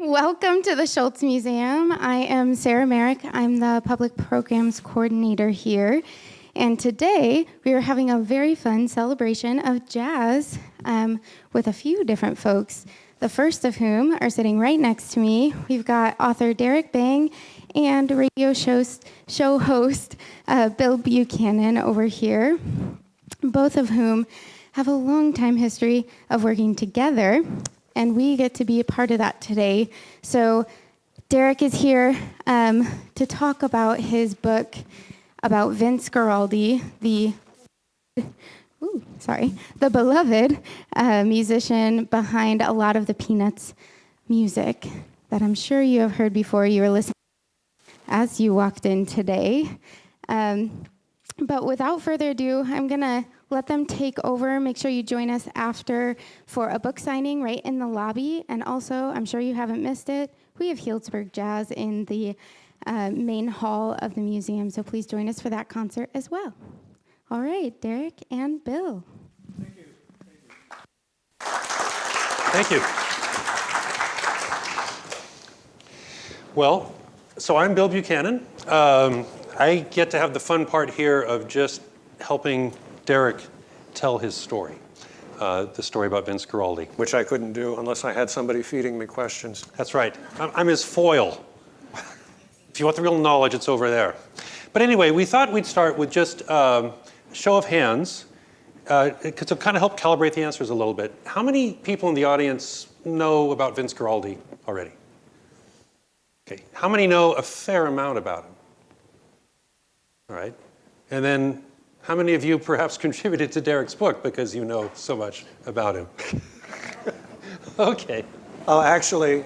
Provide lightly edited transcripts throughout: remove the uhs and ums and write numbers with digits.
Welcome to the Schulz Museum. I am Sarah Merrick. I'm the Public Programs Coordinator here. And today we are having a very fun celebration of jazz with a few different folks. The first of whom are sitting right next to me. We've got author Derrick Bang and radio show host Bill Buchanan over here, both of whom have a long time history of working together. And we get to be a part of that today. So Derrick is here to talk about his book about Vince Guaraldi, the beloved musician behind a lot of the Peanuts music that I'm sure you have heard before. You were listening as you walked in today. But without further ado, I'm going to let them take over. Make sure you join us after for a book signing right in the lobby. And also, I'm sure you haven't missed it, we have Healdsburg Jazz in the main hall of the museum. So please join us for that concert as well. All right, Derrick and Bill. Thank you. Thank you. Well, so I'm Bill Buchanan. I get to have the fun part here of just helping Derrick tell his story, the story about Vince Guaraldi. Which I couldn't do unless I had somebody feeding me questions. That's right. I'm his foil. If you want the real knowledge, it's over there. But anyway, we thought we'd start with just a show of hands, to kind of help calibrate the answers a little bit. How many people in the audience know about Vince Guaraldi already? Okay. How many know a fair amount about him? All right. And then how many of you perhaps contributed to Derrick's book because you know so much about him? Okay. Actually,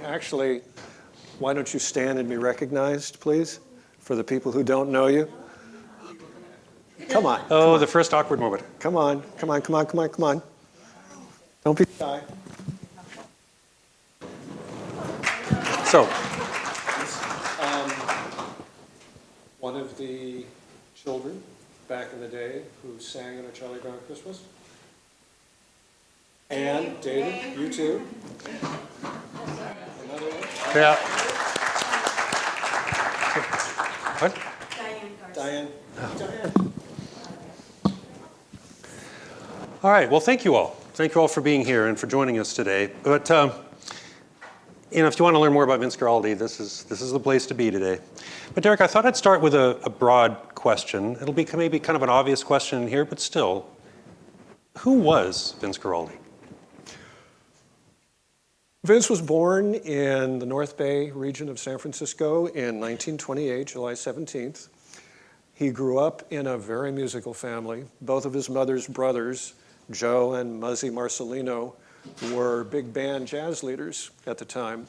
why don't you stand and be recognized, please, for the people who don't know you? Come on. Oh, the first awkward moment. Come on. Don't be shy. So, one of the children back in the day who sang in a Charlie Brown Christmas. And David, you too. Another one. Yeah. What? Diane. All right. Well, thank you all. Thank you all for being here and for joining us today. But if you want to learn more about Vince Guaraldi, this is the place to be today. But Derrick, I thought I'd start with a broad question. It'll be maybe kind of an obvious question here, but still, who was Vince Guaraldi? Vince was born in the North Bay region of San Francisco in 1928, July 17th. He grew up in a very musical family. Both of his mother's brothers, Joe and Muzzy Marcelino, were big band jazz leaders at the time.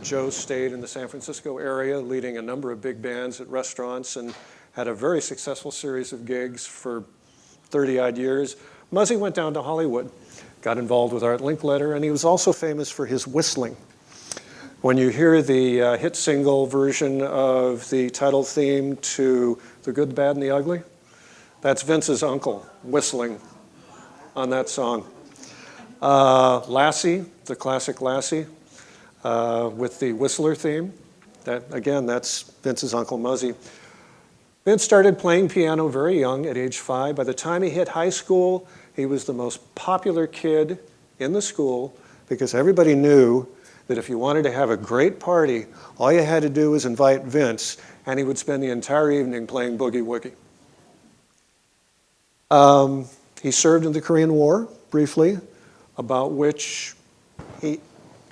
Joe stayed in the San Francisco area, leading a number of big bands at restaurants and had a very successful series of gigs for 30-odd years. Muzzy went down to Hollywood, got involved with Art Linkletter, and he was also famous for his whistling. When you hear the hit single version of the title theme to The Good, the Bad, and the Ugly, that's Vince's uncle whistling on that song. Lassie, the classic Lassie, with the Whistler theme. That's Vince's Uncle Muzzy. Vince started playing piano very young at age 5. By the time he hit high school, he was the most popular kid in the school because everybody knew that if you wanted to have a great party, all you had to do was invite Vince, and he would spend the entire evening playing boogie woogie. He served in the Korean War briefly, about which he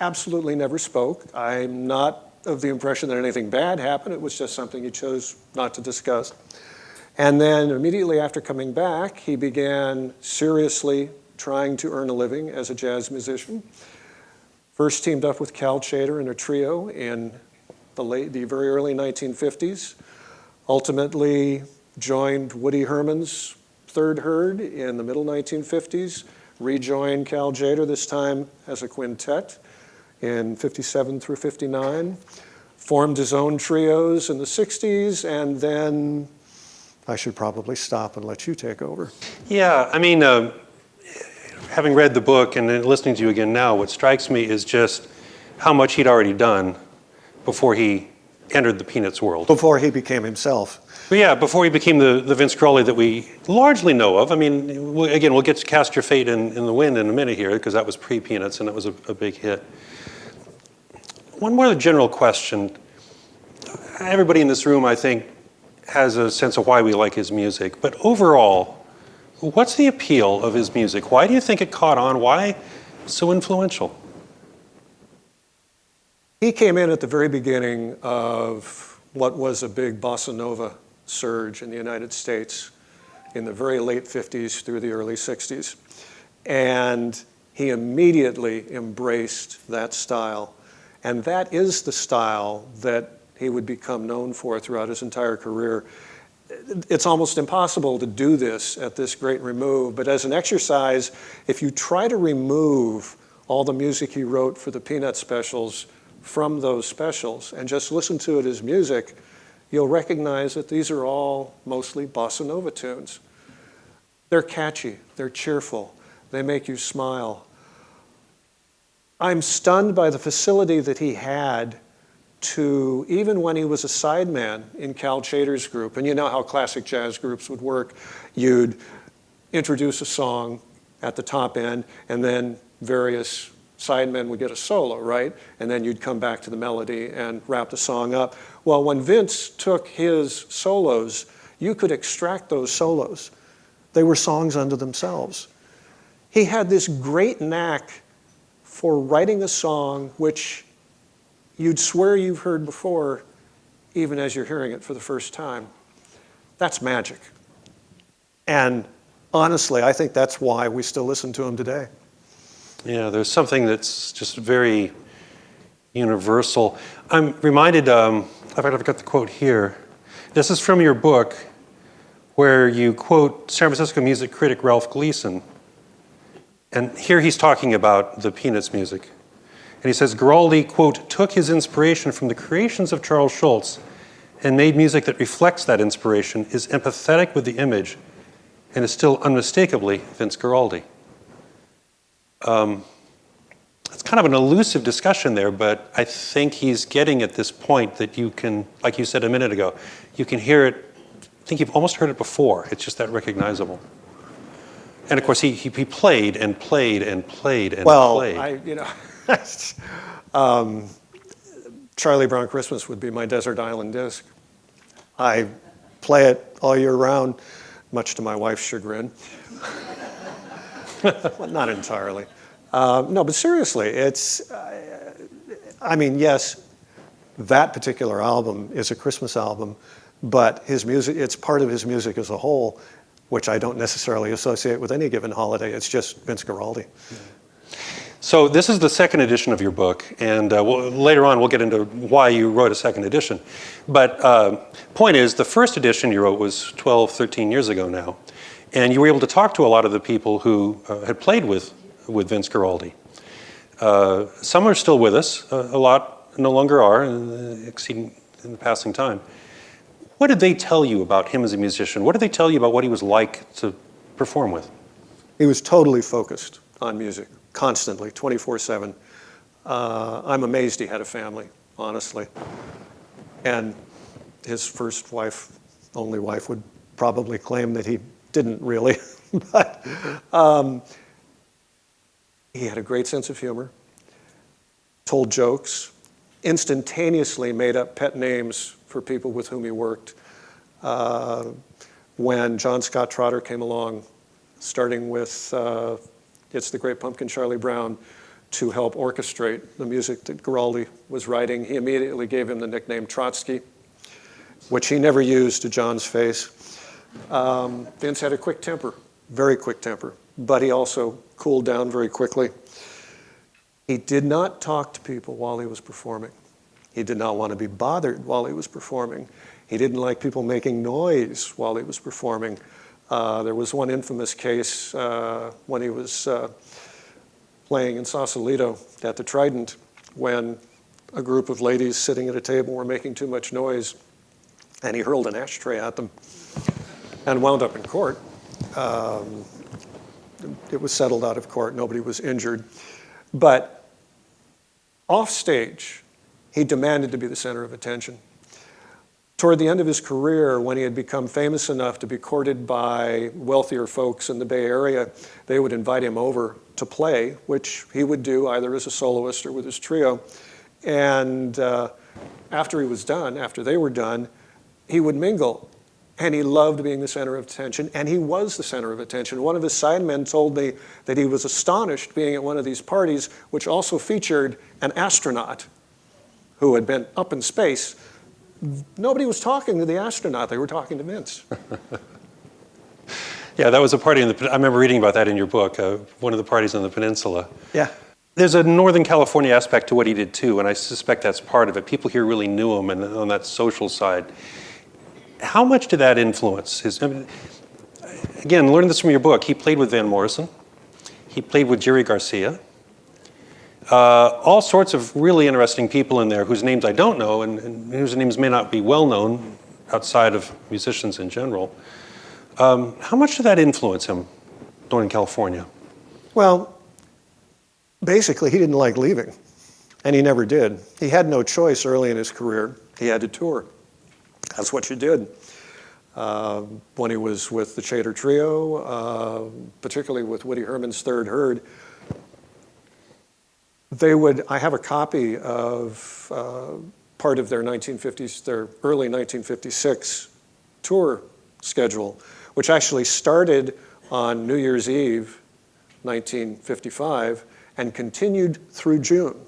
absolutely never spoke. I'm not of the impression that anything bad happened. It was just something he chose not to discuss. And then immediately after coming back, he began seriously trying to earn a living as a jazz musician. First teamed up with Cal Tjader in a trio in the very early 1950s. Ultimately joined Woody Herman's Third Herd in the middle 1950s. Rejoined Cal Tjader, this time as a quintet in 57 through 59. Formed his own trios in the 60s, and then I should probably stop and let you take over. Yeah, I mean, having read the book and listening to you again now, what strikes me is just how much he'd already done before he entered the Peanuts world. Before he became himself. But yeah, before he became the Vince Guaraldi that we largely know of. I mean, again, we'll get to Cast Your Fate in the Wind in a minute here, because that was pre-Peanuts and it was a big hit. One more general question. Everybody in this room, I think, has a sense of why we like his music. But overall, what's the appeal of his music? Why do you think it caught on? Why so influential? He came in at the very beginning of what was a big bossa nova surge in the United States in the very late 50s through the early 60s. And he immediately embraced that style. And that is the style that he would become known for throughout his entire career. It's almost impossible to do this at this great remove, but as an exercise, if you try to remove all the music he wrote for the Peanut specials from those specials and just listen to it as music, you'll recognize that these are all mostly bossa nova tunes. They're catchy, they're cheerful, they make you smile. I'm stunned by the facility that he had to, even when he was a sideman in Cal Tjader's group, and you know how classic jazz groups would work, you'd introduce a song at the top end, and then various sidemen would get a solo, right? And then you'd come back to the melody and wrap the song up. Well, when Vince took his solos, you could extract those solos. They were songs unto themselves. He had this great knack for writing a song which you'd swear you've heard before, even as you're hearing it for the first time. That's magic. And honestly, I think that's why we still listen to him today. Yeah, there's something that's just very universal. I'm reminded, I've got the quote here. This is from your book, where you quote San Francisco music critic Ralph Gleason. And here he's talking about the Peanuts music. And he says, Guaraldi, quote, took his inspiration from the creations of Charles Schulz and made music that reflects that inspiration, is empathetic with the image, and is still unmistakably Vince Guaraldi. It's kind of an elusive discussion there, but I think he's getting at this point that you can, like you said a minute ago, you can hear it, I think you've almost heard it before. It's just that recognizable. And of course, he played and played and played and played. Charlie Brown Christmas would be my desert island disc. I play it all year round, much to my wife's chagrin. Well, not entirely. No, but seriously, it's, yes, that particular album is a Christmas album, but his music, it's part of his music as a whole, which I don't necessarily associate with any given holiday. It's just Vince Guaraldi. So this is the second edition of your book, and later on we'll get into why you wrote a second edition. But point is, the first edition you wrote was 12, 13 years ago now, and you were able to talk to a lot of the people who had played with Vince Guaraldi. Some are still with us, a lot no longer are, exceeding in the passing time. What did they tell you about him as a musician? What did they tell you about what he was like to perform with? He was totally focused on music, constantly, 24/7. I'm amazed he had a family, honestly. And his first wife, only wife, would probably claim that he didn't really. But he had a great sense of humor, told jokes, instantaneously made up pet names for people with whom he worked. When John Scott Trotter came along, starting with It's the Great Pumpkin, Charlie Brown, to help orchestrate the music that Guaraldi was writing, he immediately gave him the nickname Trotsky, which he never used to John's face. Vince had a quick temper, very quick temper, but he also cooled down very quickly. He did not talk to people while he was performing. He did not want to be bothered while he was performing. He didn't like people making noise while he was performing. There was one infamous case when he was playing in Sausalito at the Trident, when a group of ladies sitting at a table were making too much noise, and he hurled an ashtray at them and wound up in court. It was settled out of court. Nobody was injured. But Off stage, he demanded to be the center of attention. Toward the end of his career, when he had become famous enough to be courted by wealthier folks in the Bay Area, they would invite him over to play, which he would do either as a soloist or with his trio. And after he was done, after they were done, he would mingle. And he loved being the center of attention, and he was the center of attention. One of his sidemen told me that he was astonished being at one of these parties, which also featured an astronaut who had been up in space. Nobody was talking to the astronaut. They were talking to Vince. Yeah, that was a party I remember reading about that in your book, one of the parties on the peninsula. Yeah. There's a Northern California aspect to what he did too, and I suspect that's part of it. People here really knew him and on that social side. How much did that influence his, I mean, again, learning this from your book, he played with Van Morrison, he played with Jerry Garcia, all sorts of really interesting people in there whose names I don't know and whose names may not be well known outside of musicians in general. How much did that influence him, Northern California? Well, basically, he didn't like leaving, and he never did. He had no choice early in his career. He had to tour. That's what you did. When he was with the Chater Trio, particularly with Woody Herman's Third Herd, I have a copy of part of their early 1956 tour schedule, which actually started on New Year's Eve, 1955, and continued through June,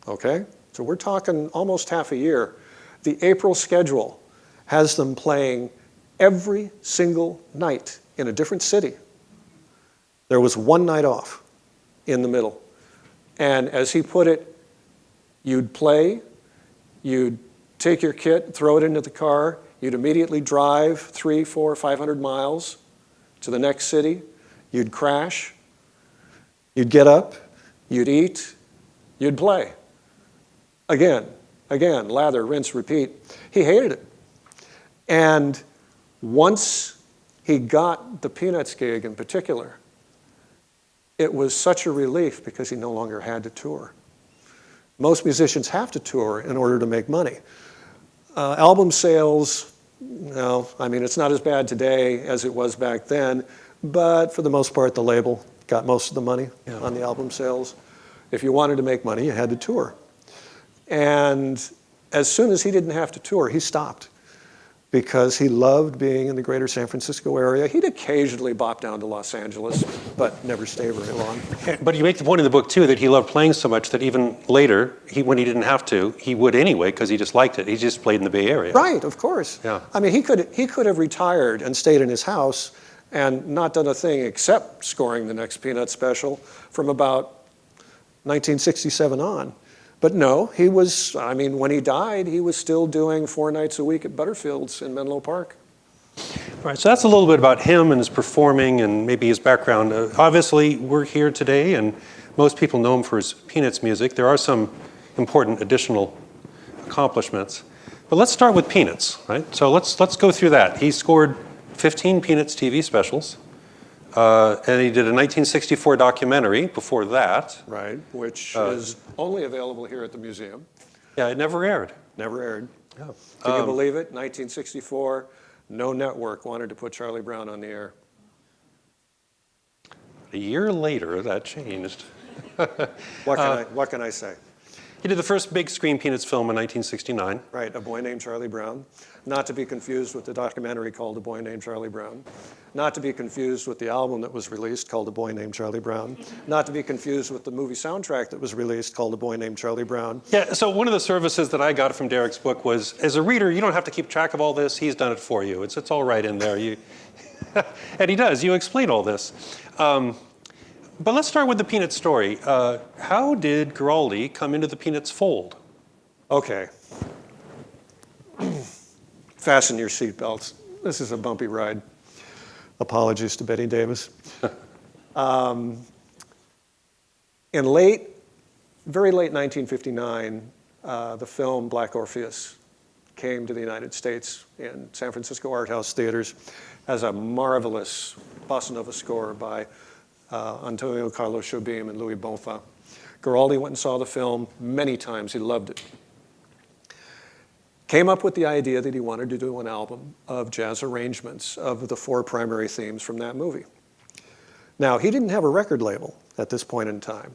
okay? So we're talking almost half a year. The April schedule has them playing every single night in a different city. There was one night off in the middle. And as he put it, you'd play, you'd take your kit, throw it into the car, you'd immediately drive 300, 400, 500 miles to the next city, you'd crash, you'd get up, you'd eat, you'd play. Again, lather, rinse, repeat. He hated it. And once he got the Peanuts gig in particular, it was such a relief because he no longer had to tour. Most musicians have to tour in order to make money. Album sales, no, I mean, it's not as bad today as it was back then, but for the most part, the label got most of the money on the album sales. If you wanted to make money, you had to tour. And as soon as he didn't have to tour, he stopped because he loved being in the greater San Francisco area. He'd occasionally bop down to Los Angeles, but never stay very long. But you make the point in the book, too, that he loved playing so much that even later, when he didn't have to, he would anyway because he just liked it. He just played in the Bay Area. Right, of course. Yeah. I mean, he could have retired and stayed in his house and not done a thing except scoring the next Peanut special from about 1967 on. But no, he was, I mean, when he died, he was still doing 4 nights a week at Butterfield's in Menlo Park. All right, so that's a little bit about him and his performing and maybe his background. Obviously, we're here today, and most people know him for his Peanuts music. There are some important additional accomplishments. But let's start with Peanuts, right? So let's go through that. He scored 15 Peanuts TV specials. And he did a 1964 documentary before that. Right, which is only available here at the museum. Yeah, it never aired. Never aired. Yeah. Can you believe it? 1964, no network wanted to put Charlie Brown on the air. A year later, that changed. What can I say? He did the first big screen Peanuts film in 1969. Right, A Boy Named Charlie Brown. Not to be confused with the documentary called A Boy Named Charlie Brown. Not to be confused with the album that was released called A Boy Named Charlie Brown. Not to be confused with the movie soundtrack that was released called A Boy Named Charlie Brown. Yeah, so one of the services that I got from Derrick's book was, as a reader, you don't have to keep track of all this. He's done it for you. It's all right in there. And he does. You explain all this. But let's start with the Peanuts story. How did Guaraldi come into the Peanuts fold? Okay. Fasten your seatbelts. This is a bumpy ride. Apologies to Betty Davis. In very late 1959, the film Black Orpheus came to the United States in San Francisco art house theaters as a marvelous bossa nova score by Antonio Carlos Jobim and Louis Bonfa. Guaraldi went and saw the film many times. He loved it. Came up with the idea that he wanted to do an album of jazz arrangements of the 4 primary themes from that movie. Now, he didn't have a record label at this point in time.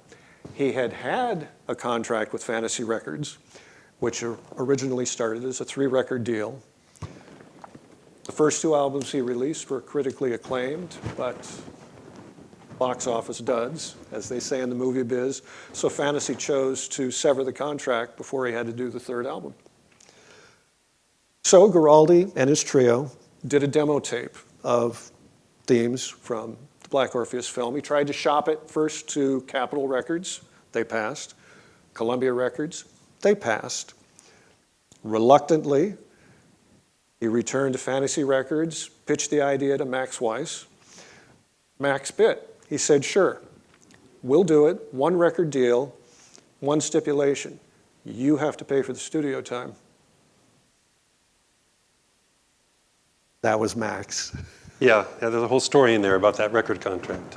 He had had a contract with Fantasy Records, which originally started as a 3-record deal. The first 2 albums he released were critically acclaimed, but box office duds, as they say in the movie biz. So Fantasy chose to sever the contract before he had to do the 3rd album. So Guaraldi and his trio did a demo tape of themes from the Black Orpheus film. He tried to shop it first to Capitol Records. They passed. Columbia Records. They passed. Reluctantly, he returned to Fantasy Records, pitched the idea to Max Weiss. Max bit. He said, sure, we'll do it. 1 record deal, 1 stipulation. You have to pay for the studio time. That was Max. Yeah, there's a whole story in there about that record contract.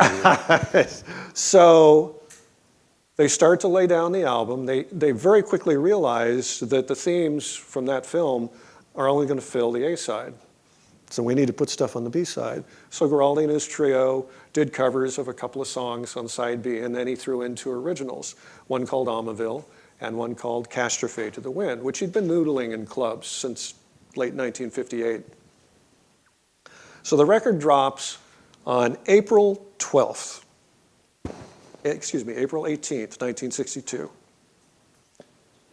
So they start to lay down the album. They very quickly realize that the themes from that film are only going to fill the A side. So we need to put stuff on the B side. So Guaraldi and his trio did covers of a couple of songs on side B, and then he threw in 2 originals, one called Almaville and one called Castrofe to the Wind, which he'd been noodling in clubs since late 1958. So the record drops on April 12th, April 18th, 1962.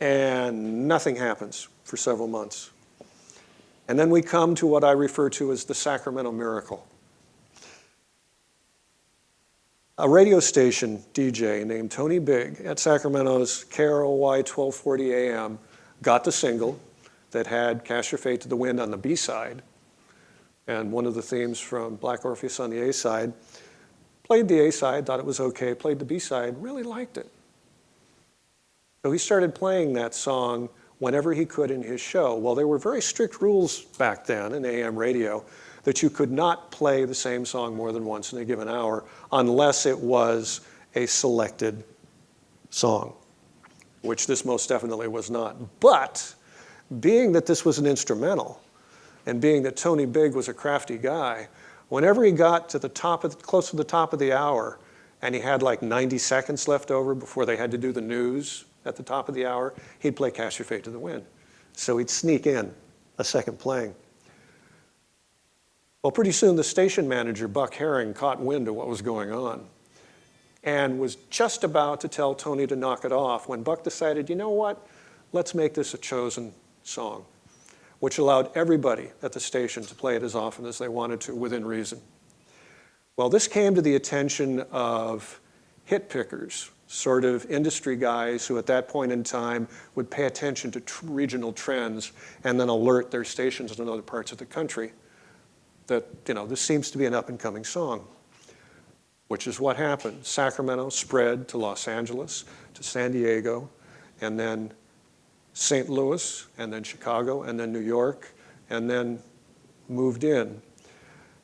And nothing happens for several months. And then we come to what I refer to as the Sacramento Miracle. A radio station DJ named Tony Big at Sacramento's KROY 1240 AM got the single that had Castrofe to the Wind on the B side, and one of the themes from Black Orpheus on the A side. Played the A side, thought it was okay, played the B side, really liked it. So he started playing that song whenever he could in his show. Well, there were very strict rules back then in AM radio that you could not play the same song more than once in a given hour unless it was a selected song, which this most definitely was not. But being that this was an instrumental, and being that Tony Big was a crafty guy, whenever he got to the close to the top of the hour, and he had like 90 seconds left over before they had to do the news at the top of the hour, he'd play Castrofe to the Wind. So he'd sneak in a second playing. Well, pretty soon the station manager, Buck Herring, caught wind of what was going on and was just about to tell Tony to knock it off when Buck decided, you know what, let's make this a chosen song, which allowed everybody at the station to play it as often as they wanted to within reason. Well, this came to the attention of hit pickers, sort of industry guys who at that point in time would pay attention to regional trends and then alert their stations in other parts of the country that, you know, this seems to be an up-and-coming song, which is what happened. Sacramento spread to Los Angeles, to San Diego, and then St. Louis, and then Chicago, and then New York, and then moved in.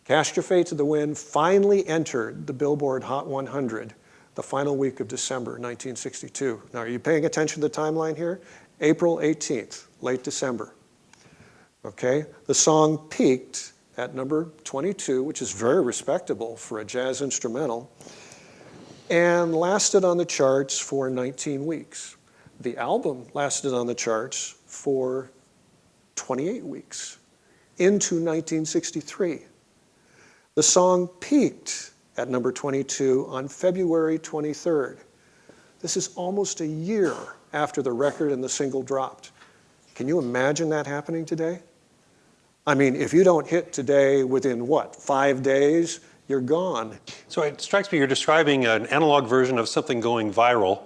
Castrofe to the Wind finally entered the Billboard Hot 100 the final week of December 1962. Now, are you paying attention to the timeline here? April 18th, late December. Okay, the song peaked at number 22, which is very respectable for a jazz instrumental, and lasted on the charts for 19 weeks. The album lasted on the charts for 28 weeks into 1963. The song peaked at number 22 on February 23rd. This is almost a year after the record and the single dropped. Can you imagine that happening today? I mean, if you don't hit today within what, 5 days, you're gone. So it strikes me you're describing an analog version of something going viral,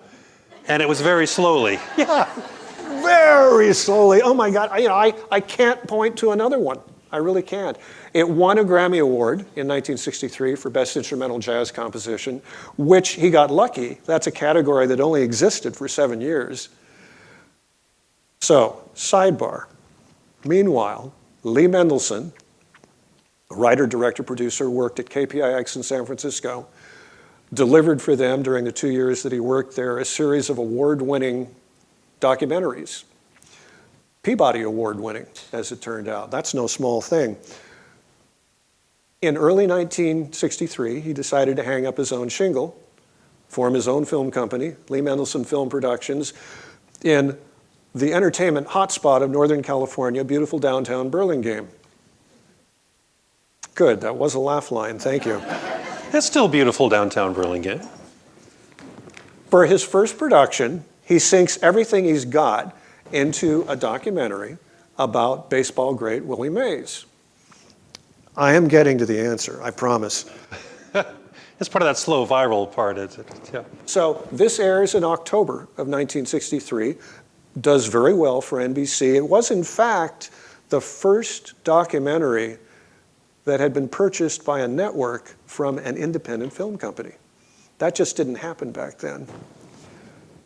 and it was very slowly. Yeah, very slowly. Oh my God, I can't point to another one. I really can't. It won a Grammy Award in 1963 for Best Instrumental Jazz Composition, which he got lucky. That's a category that only existed for 7 years. So, sidebar. Meanwhile, Lee Mendelson, a writer, director, producer, worked at KPIX in San Francisco, delivered for them during the 2 years that he worked there a series of award-winning documentaries. Peabody Award-winning, as it turned out. That's no small thing. In early 1963, he decided to hang up his own shingle, form his own film company, Lee Mendelsohn Film Productions, in the entertainment hotspot of Northern California, beautiful downtown Burlingame. Good, that was a laugh line, thank you. It's still beautiful downtown Burlingame. For his first production, he sinks everything he's got into a documentary about baseball great Willie Mays. I am getting to the answer, I promise. It's part of that slow viral part. Yeah. So this airs in October of 1963, does very well for NBC. It was, in fact, the first documentary that had been purchased by a network from an independent film company. That just didn't happen back then.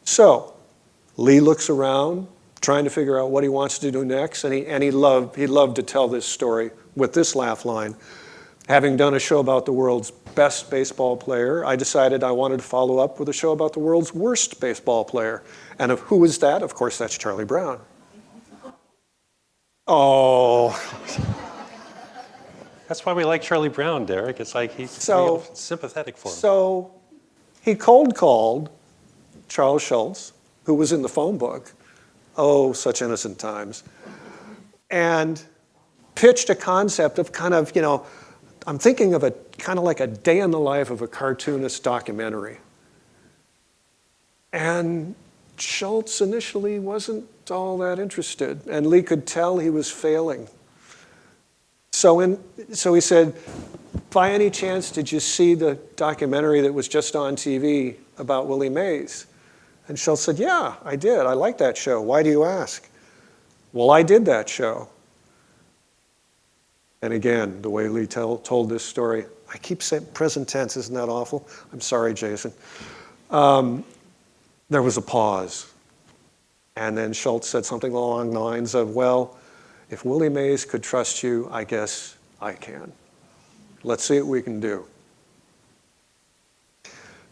So Lee looks around, trying to figure out what he wants to do next, and he loved to tell this story with this laugh line. Having done a show about the world's best baseball player, I decided I wanted to follow up with a show about the world's worst baseball player. And who is that? Of course, that's Charlie Brown. Oh. That's why we like Charlie Brown, Derrick. It's like he's sympathetic for him. So he cold called Charles Schulz, who was in the phone book. Oh, such innocent times. And pitched a concept of kind of, I'm thinking of it kind of like a day in the life of a cartoonist documentary. And Schulz initially wasn't all that interested, and Lee could tell he was failing. So he said, by any chance, did you see the documentary that was just on TV about Willie Mays? And Schulz said, yeah, I did. I liked that show. Why do you ask? Well, I did that show. And again, the way Lee told this story, I keep saying present tense, isn't that awful? I'm sorry, Jason. There was a pause. And then Schulz said something along the lines of, well, if Willie Mays could trust you, I guess I can. Let's see what we can do.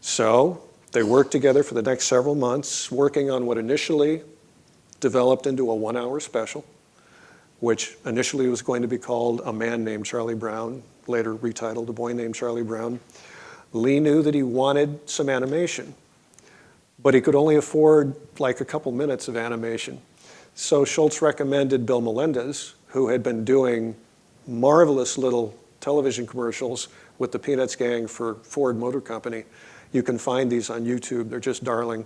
So they worked together for the next several months, working on what initially developed into a 1-hour special, which initially was going to be called A Man Named Charlie Brown, later retitled A Boy Named Charlie Brown. Lee knew that he wanted some animation, but he could only afford like a couple minutes of animation. So Schulz recommended Bill Melendez, who had been doing marvelous little television commercials with the Peanuts gang for Ford Motor Company. You can find these on YouTube, they're just darling.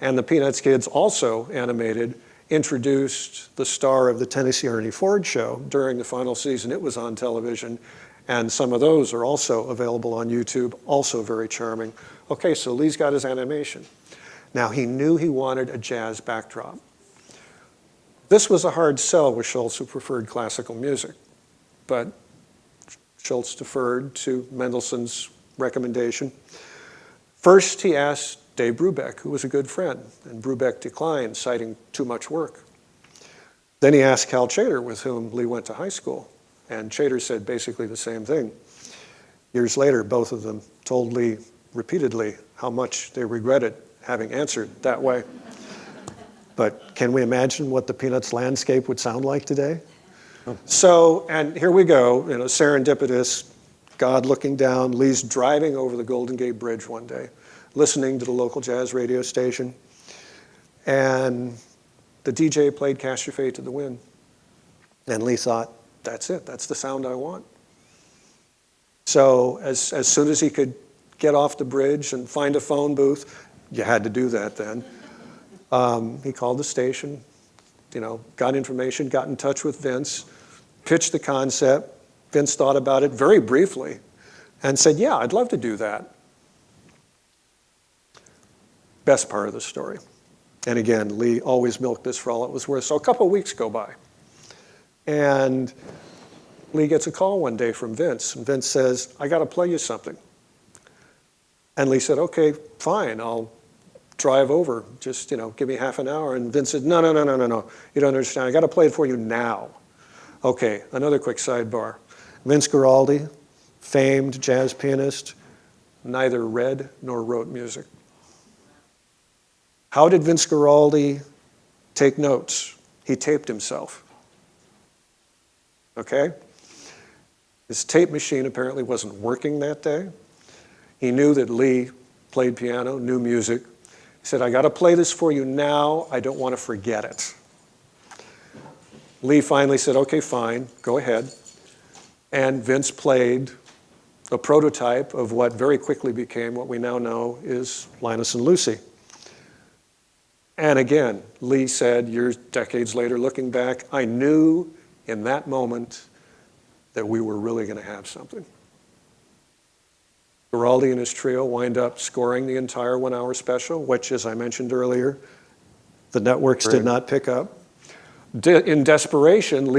And the Peanuts kids also animated, introduced the star of the Tennessee Ernie Ford show during the final season. It was on television, and some of those are also available on YouTube, also very charming. Okay, so Lee's got his animation. Now, he knew he wanted a jazz backdrop. This was a hard sell with Schulz, who preferred classical music, but Schulz deferred to Mendelssohn's recommendation. First, he asked Dave Brubeck, who was a good friend, and Brubeck declined, citing too much work. Then he asked Cal Tjader, with whom Lee went to high school, and Tjader said basically the same thing. Years later, both of them told Lee repeatedly how much they regretted having answered that way. But can we imagine what the Peanuts landscape would sound like today? So, and here we go, serendipitous, God looking down. Lee's driving over the Golden Gate Bridge one day, listening to the local jazz radio station, and the DJ played Cast Your Fate to the Wind. And Lee thought, that's it, that's the sound I want. So as soon as he could get off the bridge and find a phone booth, you had to do that then, he called the station, got information, got in touch with Vince, pitched the concept. Vince thought about it very briefly and said, yeah, I'd love to do that. Best part of the story. And again, Lee always milked this for all it was worth. So a couple of weeks go by. And Lee gets a call one day from Vince. And Vince says, I got to play you something. And Lee said, okay, fine, I'll drive over. Just, give me half an hour. And Vince said, no. You don't understand. I got to play it for you now. Okay, another quick sidebar. Vince Guaraldi, famed jazz pianist, neither read nor wrote music. How did Vince Guaraldi take notes? He taped himself. Okay? His tape machine apparently wasn't working that day. He knew that Lee played piano, knew music. He said, I got to play this for you now. I don't want to forget it. Lee finally said, okay, fine, go ahead. And Vince played a prototype of what very quickly became what we now know is Linus and Lucy. And again, Lee said, years, decades later, looking back, I knew in that moment that we were really going to have something. Guaraldi and his trio wind up scoring the entire 1-hour special, which, as I mentioned earlier, the networks did not pick up. In desperation, Lee